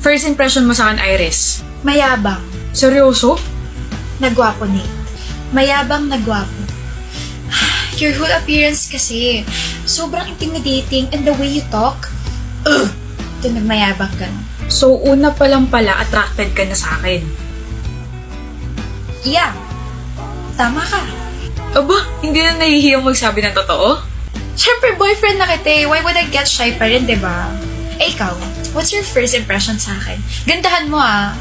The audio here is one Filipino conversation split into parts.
First impression mo sa akin, Iris? Mayabang. Seryoso? Nagwapo, Nate. Mayabang, nagwapo. Your whole appearance kasi, sobrang intimidating and the way you talk, ito nagmayabang ka. So, una pa lang pala, attracted ka na sa akin. Yeah. Tama ka. Aba, hindi na nahihiyang magsabi ng totoo? Siyempre, boyfriend na kita eh. Why would I get shy pa rin, diba? Eh, ikaw, what's your first impression sa akin? Gandahan mo ah.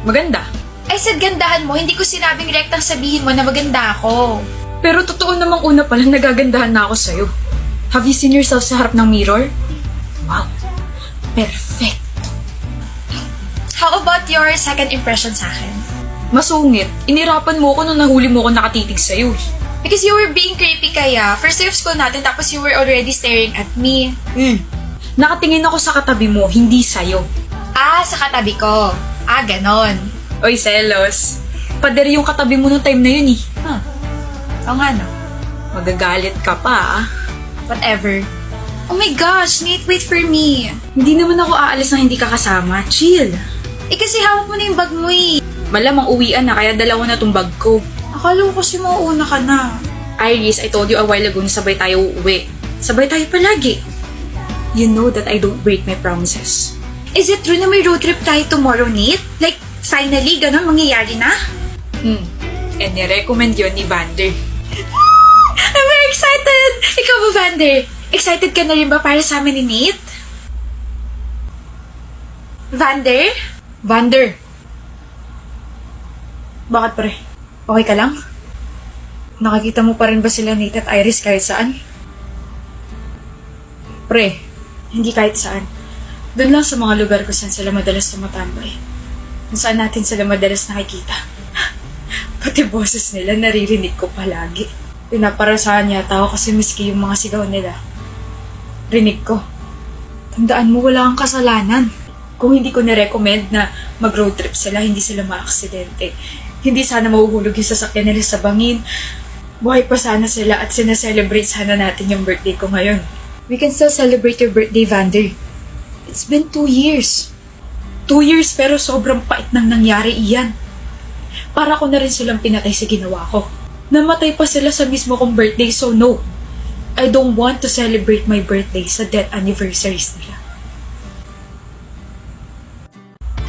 Maganda. I said gandahan mo, hindi ko sinabing rektang sabihin mo na maganda ako. Pero totoo namang una pa lang nagagandahan na ako sa'yo. Have you seen yourself sa harap ng mirror? Wow. Perfect. How about your second impression sa akin? Masungit. Inirapan mo ako nung nahuli mo ako nakatitig sa'yo. Because you were being creepy kaya. First day of school natin, tapos you were already staring at me. Nakatingin ako sa katabi mo, hindi sa'yo. Ah, sa katabi ko. Ah, ganon. Oy, selos. Pader yung katabi mo nung time na yun eh. Oo nga no. Magagalit ka pa ah. Whatever. Oh my gosh, Nate, wait for me. Hindi naman ako aalis nang hindi ka kasama. Chill. Eh kasi hawak mo na yung bag mo eh. Malamang uwian na kaya dalawa na tong bag ko. Akala ko kasi mauuna ka na. Iris, I told you a while ago na sabay tayo uuwi. Sabay tayo palagi. You know that I don't break my promises. Is it true na may road trip tayo tomorrow, Nate? Like, finally, ganun mangyayari na? And ni-recommend yun ni Vander. I'm very excited! Ikaw ba, Vander? Excited ka na rin ba para sa amin ni Nate? Vander? Vander! Bakit pre? Okay ka lang? Nakikita mo pa rin ba sila Nate at Iris kahit saan? Pre, hindi kahit saan. Doon lang sa mga lugar kung saan sila madalas tumatambay. Kung saan natin sila madalas nakikita. Pati boses nila naririnig ko palagi. Pinaparasahan yata ako kasi miski yung mga sigaw nila. Rinig ko. Tandaan mo, wala kang kasalanan. Kung hindi ko na-recommend na mag-road trip sila, hindi sila maaksidente. Hindi sana mahuhulog yung sasakyan nila sa bangin. Buhay pa sana sila at sinaselebrate sana natin yung birthday ko ngayon. We can still celebrate your birthday, Vander. It's been 2 years. 2 years pero sobrang pait nang nangyari iyan. Para ko na rin silang pinatay sa ginawa ko. Namatay pa sila sa mismo kong birthday, so no. I don't want to celebrate my birthday sa death anniversaries nila.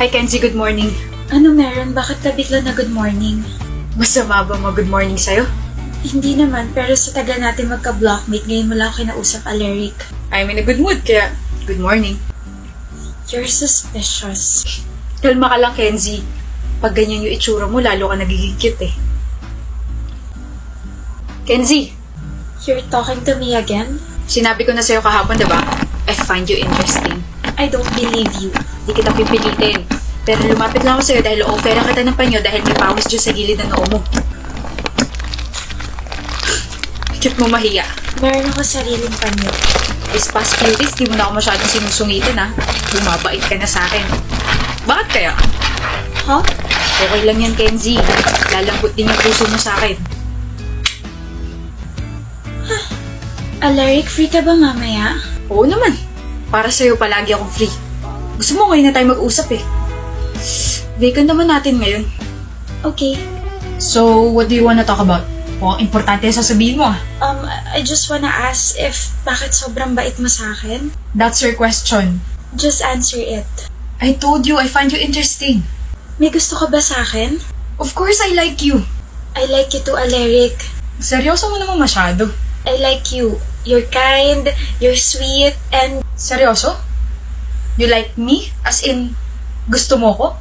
Hi Kenzie, good morning. Ano meron? Bakit ka bigla na good morning? Masama ba mag-good morning sa'yo? Hindi naman, pero sa tagal natin magka-blockmate, ngayon mo lang ako kinausap, Aleric. I'm in a good mood, kaya good morning. You're suspicious. Kalma ka lang, Kenzie. Pag ganyan yung itsura mo, lalo ka nagiging cute eh. Kenzie! You're talking to me again? Sinabi ko na sa'yo kahapon, diba? I find you interesting. I don't believe you. Di kita pipilitin. Pero lumapit lang ako sa'yo dahil o-offera kita ng panyo dahil may pawis dyan sa gilid ng noo mo. Cute mo mahiya. Meron ako sariling panyo. This past few days, di mo na ako masyadong sinusungitin ha. Bumabait ka na sa akin. Bakit kaya? Huh? Okay lang yan, Kenzie. Lalambot din yung puso mo sa akin. Aleric, free ka ba mamaya? Oo naman. Para sa'yo palagi akong free. Gusto mo ngayon na tayo mag-usap eh. Vacant naman natin ngayon. Okay. So, what do you wanna talk about? O, importante yung sasabihin mo ah. I just wanna ask if bakit sobrang bait mo sa akin? That's your question. Just answer it. I told you, I find you interesting. May gusto ka ba sa akin? Of course, I like you. I like you too, Aleric. Seryoso mo naman masyado. I like you. You're kind, you're sweet, and... Seryoso? You like me? As in, gusto mo ko?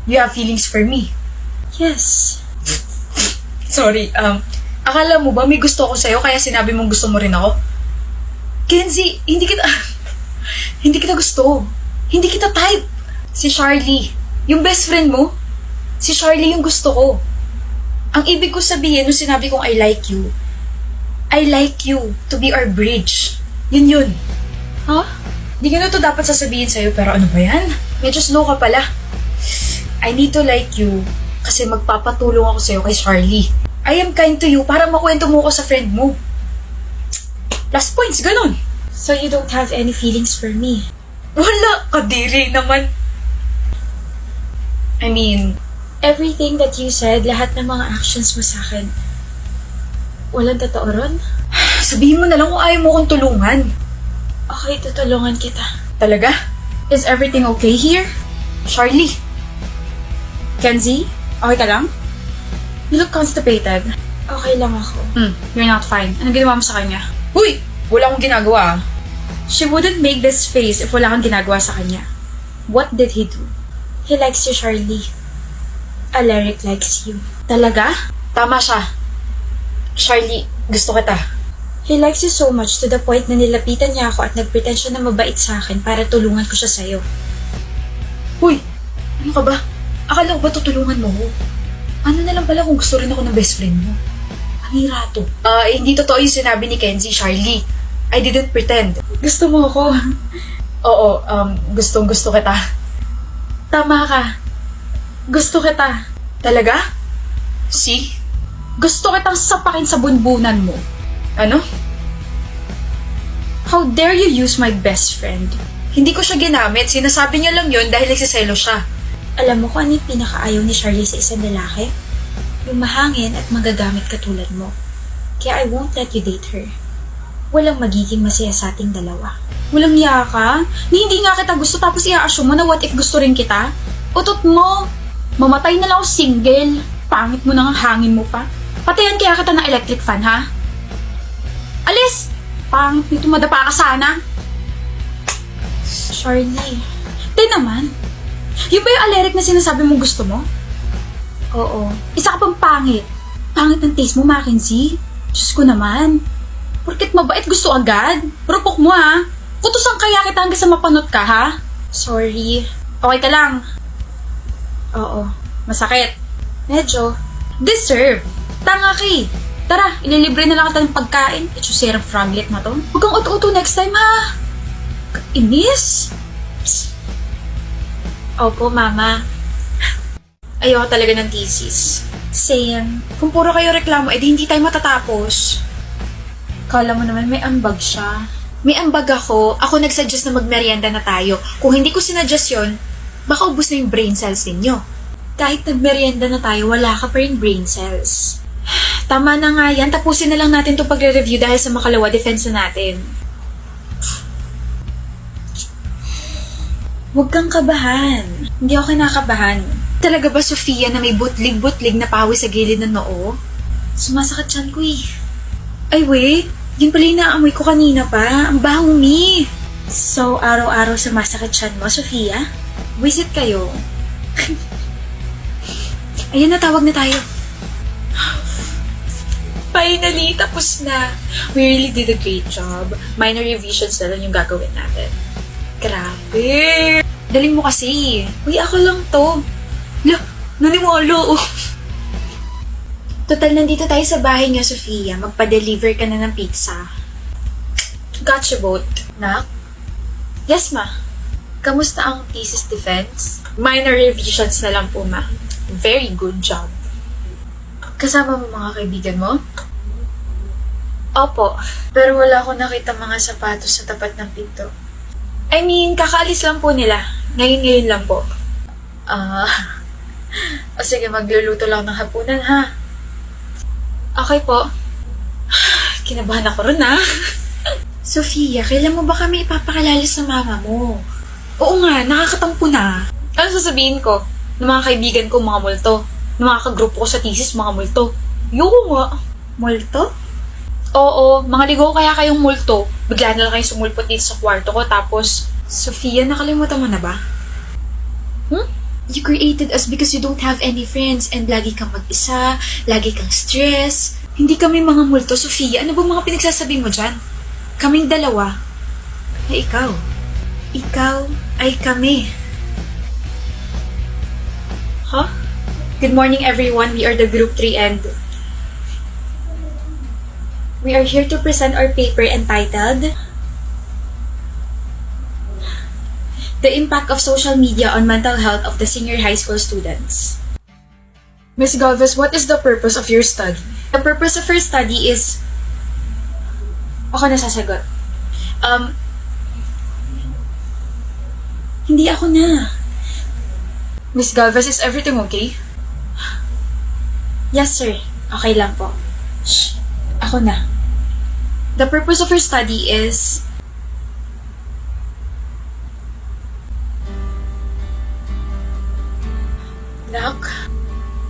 You have feelings for me? Yes. Sorry, akala mo ba may gusto ko sa'yo kaya sinabi mong gusto mo rin ako? Kenzie, hindi kita gusto. Hindi kita type. Si Charlie, yung best friend mo, si Charlie yung gusto ko. Ang ibig ko sabihin nung sinabi kong I like you to be our bridge. Yun. Huh? Di ko na to dapat sasabihin sa'yo pero ano ba yan? Medyo slow ka pala. I need to like you kasi magpapatulong ako sa'yo kay Charlie. I am kind to you para makwento mo ko sa friend mo. Plus points, ganun. So you don't have any feelings for me? Wala, kadiri naman. I mean, Everything that you said, lahat ng mga actions mo sa akin, walang totoo ron? sabihin mo na lang kung ayaw mo kong tulungan. Okay, tutulungan kita. Talaga? Is everything okay here? Charlie? Kenzie? Okay ka lang? You look constipated. Okay lang ako. You're not fine. Anong ginawa mo sa kanya? Uy! Wala akong ginagawa. She wouldn't make this face if wala kang ginagawa sa kanya. What did he do? He likes you, Charlie. Alaric likes you. Talaga? Tama siya. Charlie, gusto kita. He likes you so much to the point na nilapitan niya ako at nagpretend siya na mabait sa akin para tulungan ko siya sa'yo. Uy! Ano ka ba? Akala ko ba tutulungan mo ko? Ano na lang pala kung gusto rin ako ng best friend mo? Ang hira to. Hindi totoo yung sinabi ni Kenzie, Charlie. I didn't pretend. Gusto mo ako? Oo, gusto kita. Tama ka. Gusto kita. Talaga? See? Gusto kitang sapakin sa bunbunan mo. Ano? How dare you use my best friend? Hindi ko siya ginamit. Sinasabi niya lang yun dahil nagsiselo siya. Alam mo kung ano yung pinakaayaw ni Charlie sa isang lalaki? Yung mahangin at magagamit katulad mo. Kaya I won't let you date her. Walang magiging masaya sa ating dalawa. Walang iya ka? Hindi nga kita gusto tapos i-assume mo na what if gusto rin kita? Utot mo! Mamatay na lang ako single. Pangit mo na nga hangin mo pa. Patayan kaya kita ng electric fan, ha? Alis! Pangit nito, madapa ka sana. Charlie. Tay naman. Yung ba yung aleric na sinasabi mong gusto mo? Oo. Isa ka pang pangit. Pangit ng taste mo, Mackenzie. Diyos ko naman. Porket mabait gusto agad. Rupok mo, ha? Kutusan kaya kita hanggang sa mapanot ka, ha? Sorry. Okay ka lang. Oo. Masakit. Medyo. Deserve. Tanga ka eh. Tara, ililibre na lang kita ng pagkain. Ito serang froglet na to. Huwag kang uto-uto next time, ha? Inis. Opo, Mama. Ayoko talaga ng thesis. Same. Kung puro kayo reklamo, edi hindi tayo matatapos. Kala mo naman may ambag siya. May ambag ako. Ako nagsuggest na magmerienda na tayo. Kung hindi ko sinuggest yun, baka ubus na yung brain cells ninyo. Kahit nagmerienda na tayo, wala ka pa rin brain cells. Tama na nga yan. Tapusin na lang natin itong pagre-review dahil sa makalawa defense na natin. Huwag kang kabahan. Hindi ako kinakabahan. Talaga ba, Sofia, na may butlig-butlig na pawis sa gilid ng noo? Sumasakit siyan ko eh. Ay, we. Yun pala yung naamoy ko kanina pa. Ang baho, mi. So, araw-araw sumasakit siyan mo, Sofia? Visit kayo. Ayan na, tawag na tayo. Finally, tapos na. We really did a great job. Minor revisions na lang yung gagawin natin. Grabe. Daling mo kasi. Uy, ako lang to. Lah, naniwala oh. Total, nandito tayo sa bahay niya, Sofia. Magpa-deliver ka na ng pizza. Gotcha, boat. Nak? Yes, ma. Kamusta ang thesis defense? Minor revisions na lang po, ma. Very good job. Kasama mo mga kaibigan mo? Opo. Pero wala akong nakita mga sapatos sa tapat ng pinto. I mean, kakaalis lang po nila. Ngayon lang po. O sige, magluluto lang ng hapunan, ha? Okay po. Kinabahan ako ron, ha? Sofia, kailan mo ba kami ipapakalala sa mama mo? Oo nga, nakakatampo na. Ano sasabihin ko? Ng mga kaibigan ko, mga multo. Ng mga kagrupo ko sa thesis, mga multo. Yoko nga. Multo? Oo, mga ligaw kaya kayong multo. Bigla na lang kayong sumulpot dito sa kwarto ko, tapos... Sofia, nakalimutan mo na ba? You created us because you don't have any friends and lagi kang mag-isa, lagi kang stress. Hindi kami mga multo, Sofia. Ano ba mga pinagsasabi mo dyan? Kaming dalawa. Ay, ikaw. Ikaw ay kami. Huh? Good morning, everyone. We are the Group 3 and... We are here to present our paper entitled The Impact of Social Media on Mental Health of the Senior High School Students. Miss Galvez, what is the purpose of your study? The purpose of our study is... Ako na sasagot. Hindi ako na. Miss Galvez, is everything okay? Yes, sir. Okay lang po. Shh. Ako na. The purpose of your study is... Nak?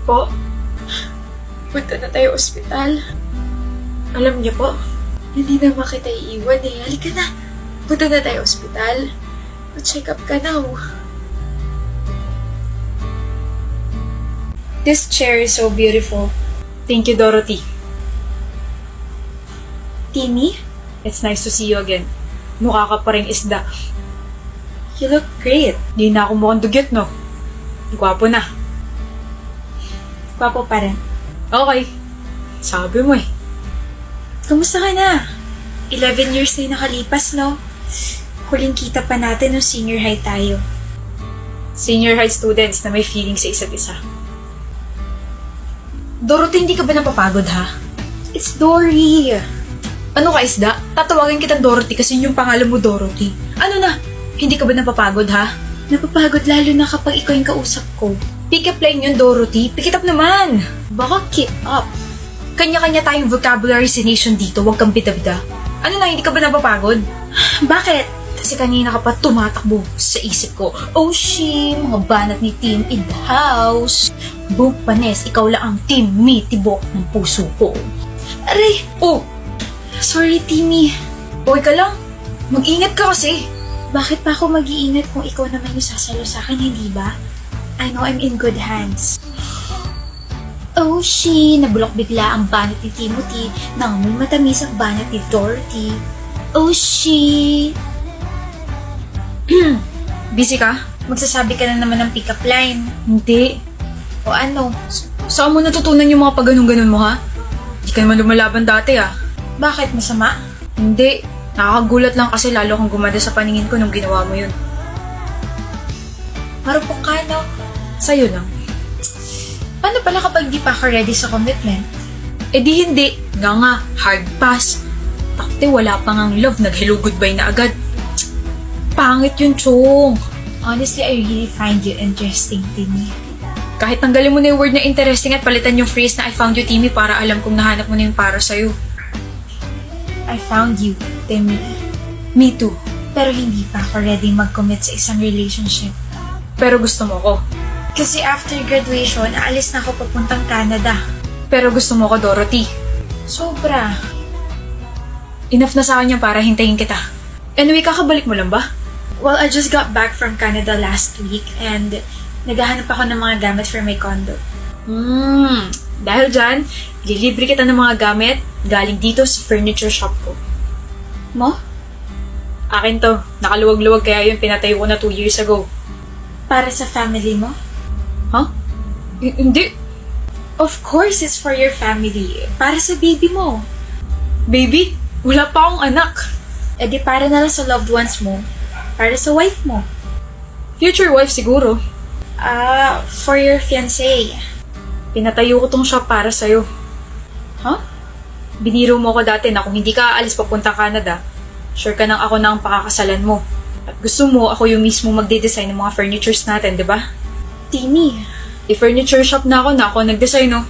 Po? Punta na tayo ospital. Alam niyo po, hindi na kita iiwan eh. Halika na. Punta na tayo ospital. Pa-check up ka na. This chair is so beautiful. Thank you, Dorothy. Timmy, It's nice to see you again. Mukha ka pa rin isda. you look great. Hindi na ako mukhang dugyot, no? Gwapo na. Gwapo pa rin. Okay. Sabi mo eh. Kamusta ka na? 11 years na yung nakalipas, no? Huling kita pa natin nung senior high tayo. Senior high students na may feeling sa isa't isa. Dorothy, hindi ka ba napapagod, ha? It's Dory. Ano ka isda? Tatawagin kitang Dorothy kasi yung pangalan mo Dorothy. Ano na? Hindi ka ba napapagod ha? Napapagod lalo na kapag ikaw yung kausap ko. Pick up line yun, Dorothy. Pick it up naman. Baka keep up. Kanya-kanya tayong vocabulary si Nation dito. Huwag kang bida-bida. Ano na? Hindi ka ba napapagod? Bakit? Kasi kanina ka pa tumatakbo sa isip ko. Oh, she, mga banat ni Team in the house. Boom, Panes, ikaw lang ang team me, tibok ng puso ko. Aray! Oh, Sorry, Timmy. okay ka lang? Mag-ingat ka kasi. Bakit pa ako mag-iingat kung ikaw naman yung sasalo sa akin, hindi ba? I know I'm in good hands. Oh, she, nabulok bigla ang banat ni Timothy nang may matamis ang banat ni Dorothy. Oh, she. Busy ka? Magsasabi ka na naman ng pick-up line. Hindi. O ano? Saan mo natutunan yung mga pag-ganun-ganun mo ha? Hindi ka naman lumalaban dati ah. Bakit masama? Hindi. Nakakagulat lang kasi lalo kang gumanda sa paningin ko nung ginawa mo yun. Marupok ka, no? Sa'yo lang. Paano pala kapag di pa ako ready sa commitment? Eh di hindi. Nga, hard pass. Takte, wala pa ngang love. Nag-hello goodbye na agad. Pangit yun, Chong. Honestly, I really find you interesting, Timmy. Kahit tanggalin mo na yung word na interesting at palitan yung phrase na I found you, Timmy, para alam kong nahanap mo na yung para sa'yo. I found you, Timmy. Me too. Pero hindi pa ako ready mag-commit sa isang relationship. Pero gusto mo ko. Kasi after graduation, aalis na ako papuntang Canada. Pero gusto mo ko, Dorothy. Sobra. Enough na sa kanya para hintayin kita. Anyway, kakabalik mo lang ba? Well, I just got back from Canada last week and naghahanap ako ng mga gamit for my condo. Dahil dyan, ililibre kita ng mga gamit galing dito sa furniture shop ko. Mo? Akin to. Nakaluwag-luwag kaya yun pinatayo ko na 2 years ago. Para sa family mo? Huh? Hindi. Of course, it's for your family. Para sa baby mo. Baby, wala pa akong anak. E di para na lang sa loved ones mo. Para sa wife mo. Future wife siguro. For your fiancé. Pinatayo ko tong shop para sa'yo. Huh? Biniro mo ko dati na kung hindi ka aalis papunta Canada, sure ka nang ako na ang pakakasalan mo. At gusto mo ako yung mismo magde-design ng mga furnitures natin, di ba? Timmy. I-furniture shop na ako nag-design, no?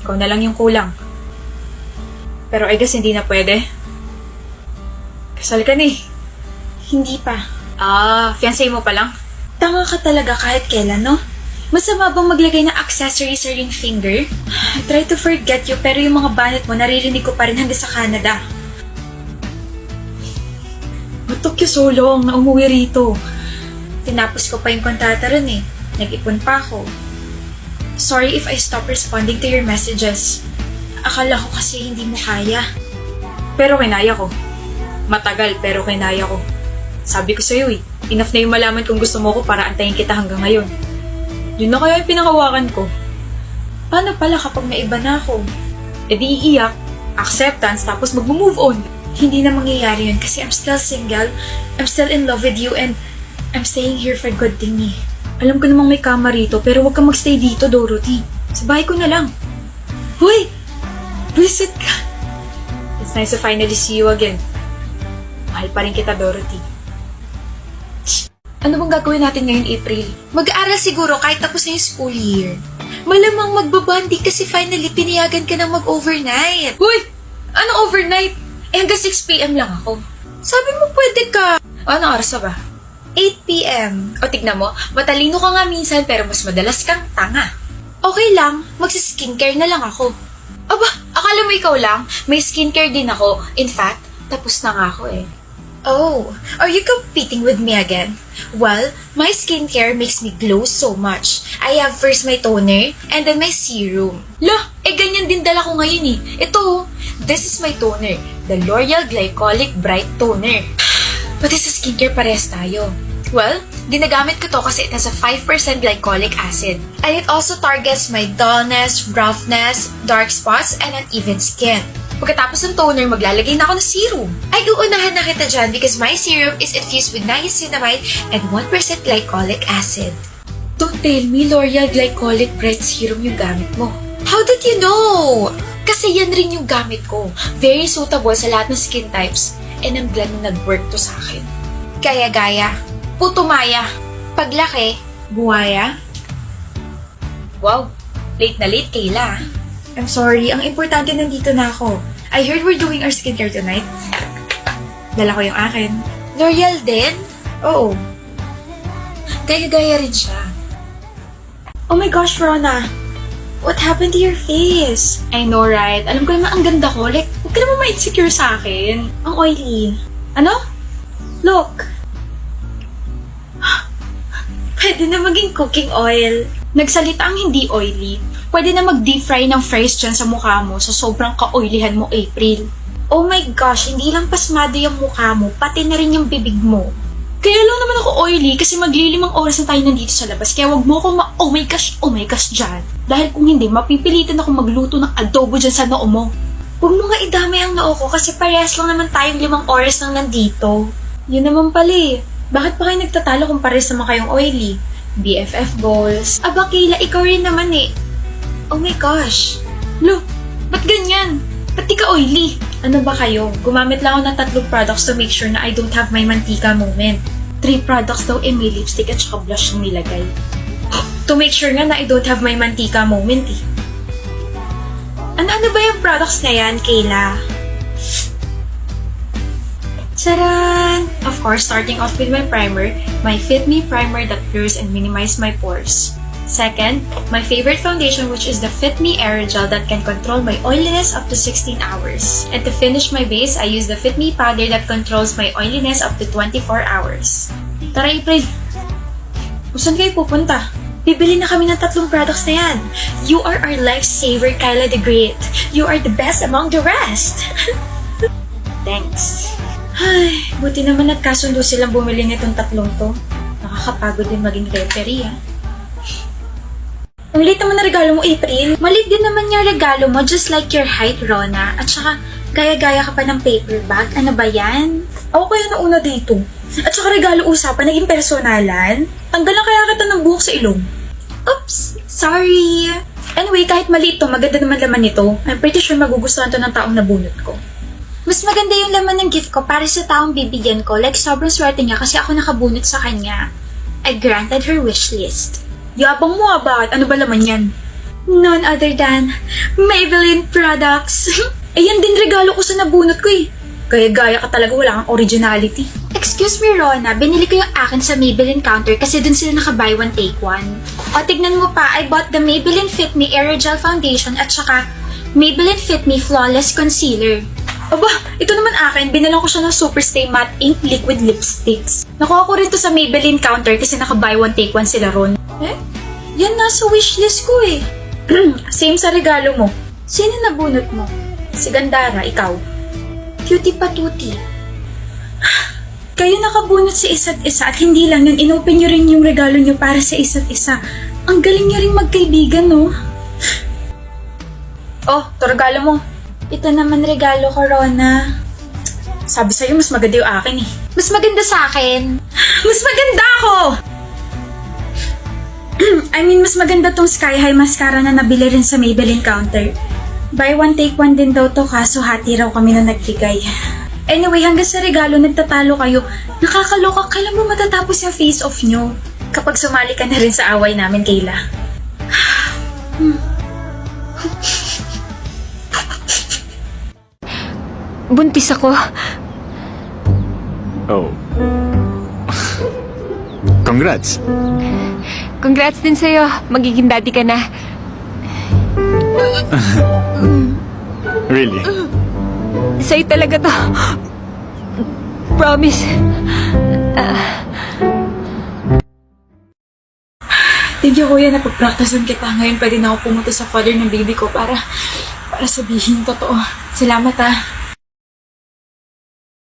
Ikaw na lang yung kulang. Pero I guess hindi na pwede. Kasal ka na eh. Hindi pa. Fiancé mo pa lang? Tanga ka talaga kahit kailan, no? Masama bang maglagay ng accessory sa ring finger? I try to forget you pero yung mga banat mo naririnig ko pa rin hanggang sa Canada. What took you so long na umuwi rito? Tinapos ko pa yung kontrata ron eh. Nag-ipon pa ako. Sorry if I stop responding to your messages. Akala ko kasi hindi mo kaya. Pero kinaya ko. Matagal pero kinaya ko. Sabi ko sa'yo eh, enough na yung malaman kung gusto mo ko para antayin kita hanggang ngayon. Yun na kaya yung pinakawakan ko. Paano pala kapag naiba na ako? E di iiyak, acceptance, tapos mag-move on. Hindi na mangyayari yun kasi I'm still single, I'm still in love with you, and I'm staying here for good, Timmy. Alam ko namang may kama rito, pero huwag kang magstay dito, Dorothy. Sa bahay ko na lang. Hoy! Visit ka! It's nice to finally see you again. Mahal pa rin kita, Dorothy. Ano bang gagawin natin ngayon, April? Mag-aaral siguro kahit tapos na yung school year. Malamang magbabandi kasi finally pinayagan ka ng mag-overnight. Uy! Anong overnight? Eh hanggang 6 p.m. lang ako. Sabi mo pwede ka. Anong oras na ba? 8 p.m. O tignan mo, matalino ka nga minsan pero mas madalas kang tanga. Okay lang, magsi-skincare na lang ako. Aba, akala mo ikaw lang? May skincare din ako. In fact, tapos na nga ako eh. Oh, are you competing with me again? Well, my skincare makes me glow so much. I have first my toner and then my serum. Lah, ganyan din dala ko ngayon eh. Ito, this is my toner, the L'Oreal Glycolic Bright Toner. Pati sa skincare parehas tayo. Well, ginagamit ko to kasi it has a 5% glycolic acid. And it also targets my dullness, roughness, dark spots, and uneven skin. Pagkatapos ng toner, maglalagay na ako ng serum. Ay, uunahan na kita dyan because my serum is infused with niacinamide and 1% glycolic acid. Don't tell me L'Oreal Glycolic Bright Serum yung gamit mo. How did you know? Kasi yan rin yung gamit ko. Very suitable sa lahat ng skin types. And I'm glad na nag-work to sa akin. Gaya-gaya. Putumaya. Paglaki. Buhaya. Wow. Late na late, Kayla. I'm sorry. Ang importante nandito na ako. I heard we're doing our skincare tonight. Dala ko yung akin. L'Oreal din? Oo. Gaya-gaya rin siya. Oh my gosh, Rona. What happened to your face? I know, right? Alam ko naman ang ganda ko. Like, huwag ka naman ma-insecure sa akin. Ang oily. Ano? Look. Pwede na maging cooking oil. Nagsalita ang hindi oily. Pwede na mag-deep fry ng fries dyan sa mukha mo sa sobrang ka-oilyhan mo, April. Oh my gosh, hindi lang pasmado yung mukha mo, pati na rin yung bibig mo. Kaya lang naman ako oily kasi maglilimang oras na tayo nandito sa labas. Kaya wag mo akong oh my gosh dyan. Dahil kung hindi, mapipilitan ako magluto ng adobo dyan sa noo mo. Huwag mo nga idamay ang noo ko kasi parehas lang naman tayong 5 oras nang nandito. Yun naman pala eh. Bakit pa kayo nagtatalo kung parehas naman kayong oily? BFF goals. Aba Kayla, ikaw rin naman eh. Oh my gosh. Lo, ba't ganyan? Ba't di ka oily? Ano ba kayo? Gumamit lang ako ng 3 products to make sure na I don't have my mantika moment. 3 products daw may lipstick at saka blush yung nilagay. To make sure nga na I don't have my mantika moment eh. Ano ba yung products na yan, Kayla? Tcharan! Of course, starting off with my primer, my Fit Me Primer that blurs and minimize my pores. Second, my favorite foundation which is the Fit Me Aerogel that can control my oiliness up to 16 hours. And to finish my base, I use the Fit Me Powder that controls my oiliness up to 24 hours. Tara April! Saan kayo pupunta? Bibili na kami ng 3 products na yan. You are our lifesaver, Kyla the Great. You are the best among the rest. Thanks. Ay, buti naman nagkasundo silang bumili nitong 3 to. Nakakapagod din maging referee, ah. Ang liit naman na regalo mo, April. Maliit din naman yung regalo mo, just like your height, Rona. At saka, gaya-gaya ka pa ng paper bag. Ano ba yan? Ako kaya nauna dito. At saka regalo usapan, naging personalan. Tanggalan kaya kita ng buhok sa ilong. Oops! Sorry! Anyway, kahit maliit to, maganda naman laman nito. I'm pretty sure magugustuhan to ng taong nabunot ko. Mas maganda yung laman ng gift ko para sa taong bibigyan ko. Like, sobrang swerte niya kasi ako nakabunot sa kanya. I granted her wish list. Yabang mo ah, bakit? Ano ba laman yan? None other than Maybelline products. Ayan din regalo ko sa nabunot ko eh. Gaya-gaya ka talaga, wala kang originality. Excuse me, Rona. Binili ko yung akin sa Maybelline counter kasi dun sila naka-buy one take one. O, tignan mo pa, I bought the Maybelline Fit Me Aerogel Foundation at saka Maybelline Fit Me Flawless Concealer. Aba, ito naman akin. Binalan ko siya ng Superstay Matte Ink Liquid Lipsticks. Nakuha ko rin to sa Maybelline counter kasi naka-buy one take one sila ron. Eh? Yan nasa wishlist ko eh. Same sa regalo mo. Sino nabunot mo? Si Gandara, ikaw. Cutie patuti. Kayo nakabunot sa isa't isa at hindi lang yun, inopen nyo rin yung regalo nyo para sa isa't isa. Ang galing nyo rin magkaibigan, no? Oh, to regalo mo. Ito naman regalo ko, Rona. Sabi sa'yo, mas maganda yung akin eh. Mas maganda sa akin? Mas maganda ako! I mean, mas maganda tong Sky High Mascara na nabili rin sa Maybelline counter. Buy one, take one din daw to, kaso hati raw kami na nagbigay. Anyway, hanggang sa regalo nagtatalo kayo. Nakakaloka, kailan mo matatapos yung face-off nyo? Kapag sumali ka na rin sa away namin, Kayla. Buntis ako. Oh. Congrats. Congrats din sa'yo. Magiging daddy ka na. Really? Sa'yo talaga to. Promise. Thank you, kuya, napag-practicean kita. Ngayon pwede na ako pumunta sa father ng baby ko para sabihin totoo. Salamat, ah.